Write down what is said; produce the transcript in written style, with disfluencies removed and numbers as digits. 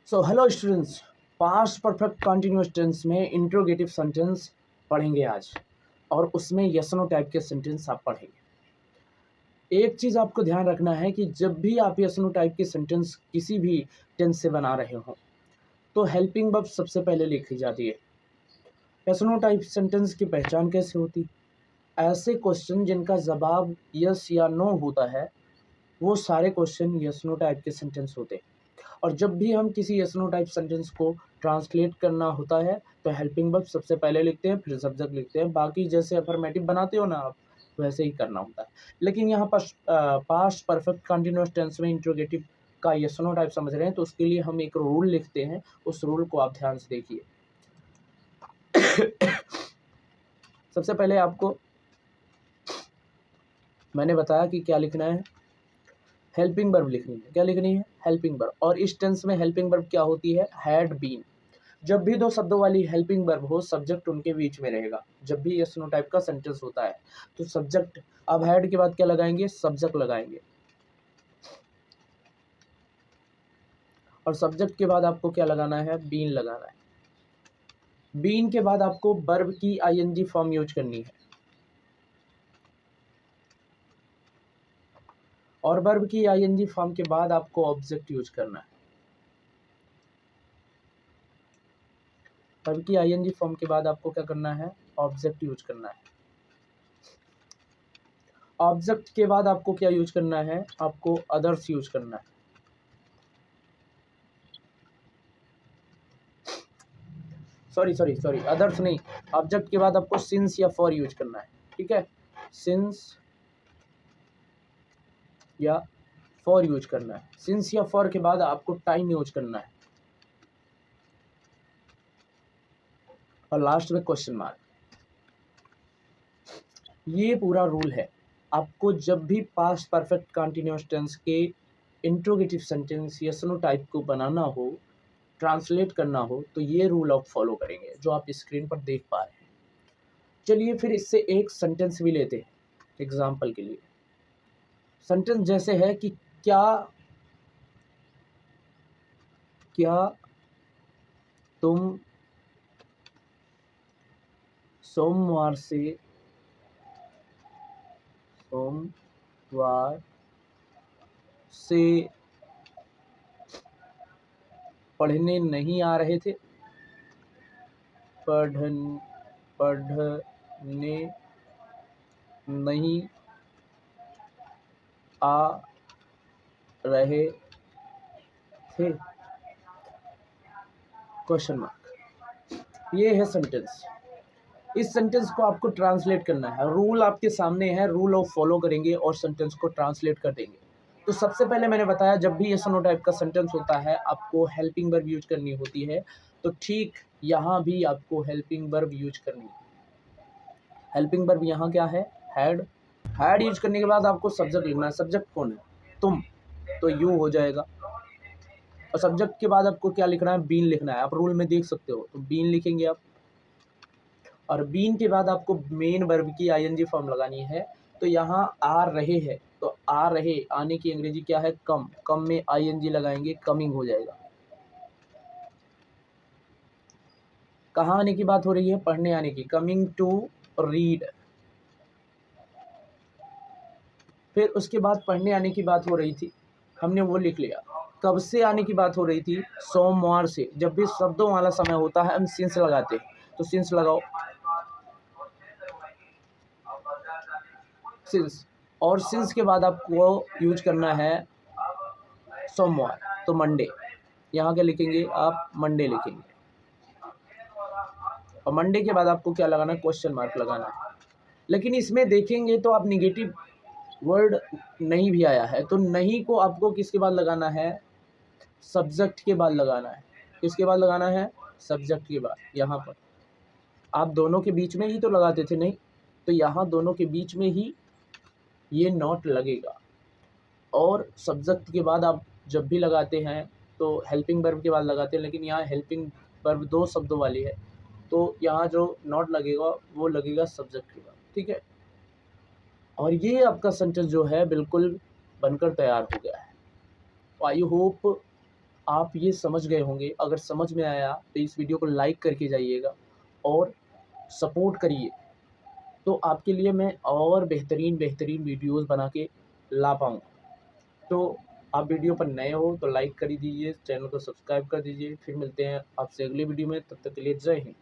सो hello students, past perfect continuous tense में interrogative sentence पढ़ेंगे आज, और उसमें यस नो टाइप के सेंटेंस आप पढ़ेंगे। एक चीज़ आपको ध्यान रखना है कि जब भी आप यस नो टाइप के सेंटेंस किसी भी टेंस से बना रहे हो तो हेल्पिंग वर्ब सबसे पहले लिखी जाती है। यस नो टाइप सेंटेंस की पहचान कैसे होती? ऐसे क्वेश्चन जिनका जवाब यस या नो होता है वो सारे क्वेश्चन यस नो टाइप के सेंटेंस होते हैं। और जब भी हम किसी यस नो टाइप सेंटेंस को ट्रांसलेट करना होता है तो हेल्पिंग वर्ब सबसे पहले लिखते हैं, फिर सब्जेक्ट लिखते हैं। बाकी जैसे अफर्मेटिव बनाते हो ना आप, वैसे ही करना होता है। लेकिन यहाँ पर पास्ट परफेक्ट कंटिन्यूअस टेंस में इंट्रोगेटिव का यस नो टाइप समझ रहे हैं तो उसके लिए हम एक रूल लिखते हैं। उस रूल को आप ध्यान से देखिए। सबसे पहले आपको मैंने बताया कि क्या लिखना है, हेल्पिंग वर्ब लिखनी है। क्या लिखनी है? Helping verb. और इस टेंस में हेल्पिंग वर्ब क्या होती है? Had been. जब भी दो शब्दों वाली हेल्पिंग वर्ब हो सब्जेक्ट उनके बीच में रहेगा। जब भी यस नो टाइप का सेंटेंस होता है तो सब्जेक्ट, अब हैड के बाद क्या लगाएंगे? सब्जेक्ट लगाएंगे। और सब्जेक्ट के बाद आपको क्या लगाना है? बीन लगाना है। बीन के बाद आपको वर्ब की आईएनजी फॉर्म यूज करनी है, और वर्ब की आईएनजी फॉर्म के बाद आपको ऑब्जेक्ट यूज करना है। वर्ब की आईएनजी फॉर्म के बाद आपको क्या करना है? ऑब्जेक्ट यूज करना है। ऑब्जेक्ट के बाद आपको क्या यूज करना है? आपको अदर्स यूज करना है। सॉरी अदर्स नहीं। ऑब्जेक्ट के बाद आपको सिंस या फॉर यूज करना है। ठीक है, सिंस या फॉर यूज करना है। सिंस या फॉर के बाद आपको टाइम यूज करना है, और लास्ट में क्वेश्चन मार्क। ये पूरा रूल है। आपको जब भी पास्ट परफेक्ट कंटिन्यूअस टेंस के interrogative sentence yes no type को बनाना हो, ट्रांसलेट करना हो, तो ये रूल आप फॉलो करेंगे जो आप स्क्रीन पर देख पा रहे हैं। चलिए फिर इससे एक सेंटेंस भी लेते हैं एग्जाम्पल के लिए। सेंटेंस जैसे है कि क्या क्या तुम सोमवार से पढ़ने नहीं आ रहे थे? पढ़ने नहीं आ रहे थे? Question mark. ये है सेंटेंस। इस सेंटेंस को आपको ट्रांसलेट करना है। रूल आपके सामने है, रूल ऑफ फॉलो करेंगे और सेंटेंस को ट्रांसलेट कर देंगे। तो सबसे पहले मैंने बताया जब भी यस नो टाइप का सेंटेंस होता है आपको हेल्पिंग वर्ब यूज करनी होती है। तो ठीक यहाँ भी आपको हेल्पिंग वर्ब यूज करनी है। हेल्पिंग वर्ब यहाँ क्या है? हैड। हैड यूज करने के बाद आपको सब्जेक्ट लिखना है। सब्जेक्ट कौन है? तुम, तो यू हो जाएगा। और सब्जेक्ट के बाद आपको क्या लिखना है? बीन लिखना है। आप रूल में देख सकते हो, तो बीन लिखेंगे आप। और बीन के बाद आपको मेन वर्ब की आईएनजी फॉर्म लगानी है। तो यहाँ आ रहे हैं, तो आ रहे, आने की अंग्रेजी क्या है? कम। कम में आईएनजी लगाएंगे, कमिंग हो जाएगा। कहाँ आने की बात हो रही है? पढ़ने आने की। Coming to read. फिर उसके बाद पढ़ने आने की बात हो रही थी, हमने वो लिख लिया। कब से आने की बात हो रही थी? सोमवार से। जब भी शब्दों वाला समय होता है हम सिंस लगाते हैं, तो सिंस लगाओ, सिंस। और सिंस के बाद आपको यूज करना है सोमवार, तो मंडे। यहाँ क्या लिखेंगे आप? मंडे लिखेंगे। और मंडे के बाद आपको क्या लगाना है? क्वेश्चन मार्क लगाना है। लेकिन इसमें देखेंगे तो आप निगेटिव वर्ड नहीं भी आया है, तो नहीं को आपको किसके बाद लगाना है? सब्जेक्ट के बाद लगाना है। किसके बाद लगाना है? सब्जेक्ट के बाद। यहाँ पर आप दोनों के बीच में ही तो लगाते थे, नहीं? तो यहाँ दोनों के बीच में ही ये नॉट लगेगा। और सब्जेक्ट के बाद आप जब भी लगाते हैं तो हेल्पिंग वर्ब के बाद लगाते हैं, लेकिन यहाँ हेल्पिंग वर्ब दो शब्दों वाली है, तो यहाँ जो नॉट लगेगा वो लगेगा सब्जेक्ट के बाद। ठीक है, और ये आपका सेंटेंस जो है बिल्कुल बनकर तैयार हो गया है। आई होप आप ये समझ गए होंगे। अगर समझ में आया तो इस वीडियो को लाइक करके जाइएगा और सपोर्ट करिए, तो आपके लिए मैं और बेहतरीन वीडियोज़ बना के ला पाऊँगा। तो आप वीडियो पर नए हो तो लाइक कर ही दीजिए, चैनल को सब्सक्राइब कर दीजिए। फिर मिलते हैं आपसे अगली वीडियो में, तब तक के लिए जय हिंद।